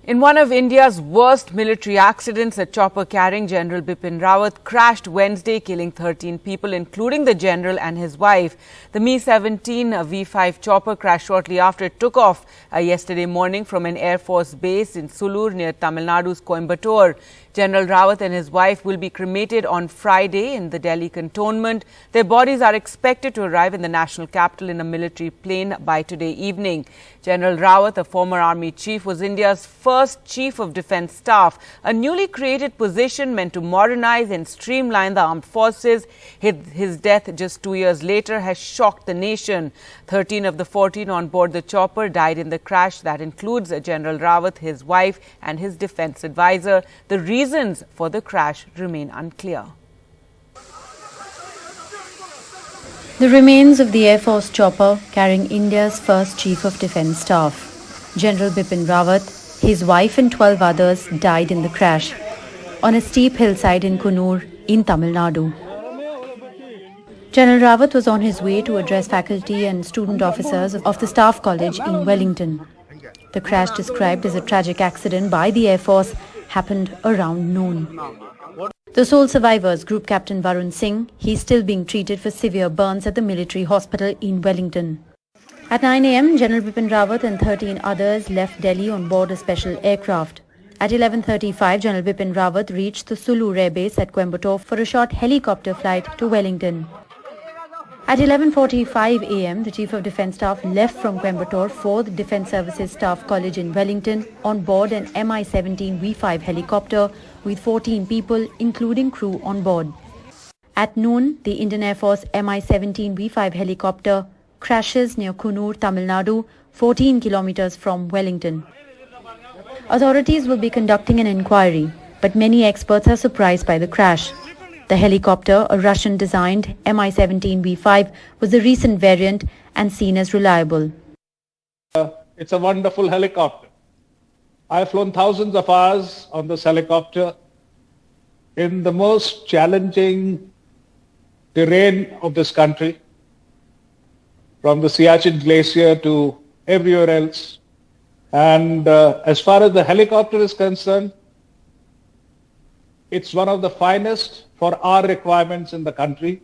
In one of India's worst military accidents, a chopper carrying General Bipin Rawat crashed Wednesday, killing 13 people, including the general and his wife. The Mi-17 V5 chopper crashed shortly after it took off yesterday morning from an Air Force base in Sulur near Tamil Nadu's Coimbatore. General Rawat and his wife will be cremated on Friday in the Delhi cantonment. Their bodies are expected to arrive in the national capital in a military plane by today evening. General Rawat, a former army chief, was India's first chief of defence staff, a newly created position meant to modernize and streamline the armed forces. His death just 2 years later has shocked the nation. 13 of the 14 on board the chopper died in the crash. That includes General Rawat, his wife and his defence advisor. The reasons for the crash remain unclear. The remains of the Air Force chopper carrying India's first Chief of Defence Staff, General Bipin Rawat, his wife and 12 others died in the crash on a steep hillside in Coonoor in Tamil Nadu. General Rawat was on his way to address faculty and student officers of the Staff College in Wellington. The crash, described as a tragic accident by the Air Force, happened around noon. The sole survivors, Group Captain Varun Singh, he's still being treated for severe burns at the military hospital in Wellington. At 9 a.m., General Bipin Rawat and 13 others left Delhi on board a special aircraft. At 11:35, General Bipin Rawat reached the Sulur Air Base at Coimbatore for a short helicopter flight to Wellington. At 11:45 a.m., the Chief of Defence Staff left from Coimbatore for the Defence Services Staff College in Wellington on board an Mi-17 V5 helicopter with 14 people, including crew on board. At noon, the Indian Air Force Mi-17 V5 helicopter crashes near Coonoor, Tamil Nadu, 14 kilometers from Wellington. Authorities will be conducting an inquiry, but many experts are surprised by the crash. The helicopter, a Russian-designed Mi-17 V5, was a recent variant and seen as reliable. It's a wonderful helicopter. I have flown thousands of hours on this helicopter in the most challenging terrain of this country, from the Siachen Glacier to everywhere else. And as far as the helicopter is concerned, it's one of the finest for our requirements in the country.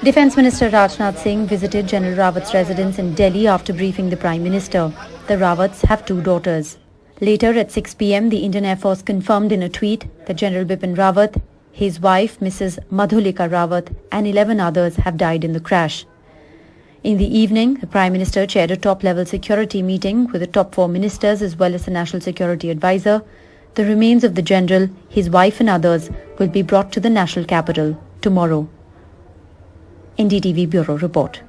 Defence Minister Rajnath Singh visited General Rawat's residence in Delhi after briefing the Prime Minister. The Rawats have 2 daughters. Later at 6 p.m, the Indian Air Force confirmed in a tweet that General Bipin Rawat, his wife Mrs. Madhulika Rawat and 11 others have died in the crash. In the evening, the Prime Minister chaired a top-level security meeting with the top 4 ministers as well as the National Security Advisor. The remains of the general, his wife and others will be brought to the national capital tomorrow. NDTV Bureau Report.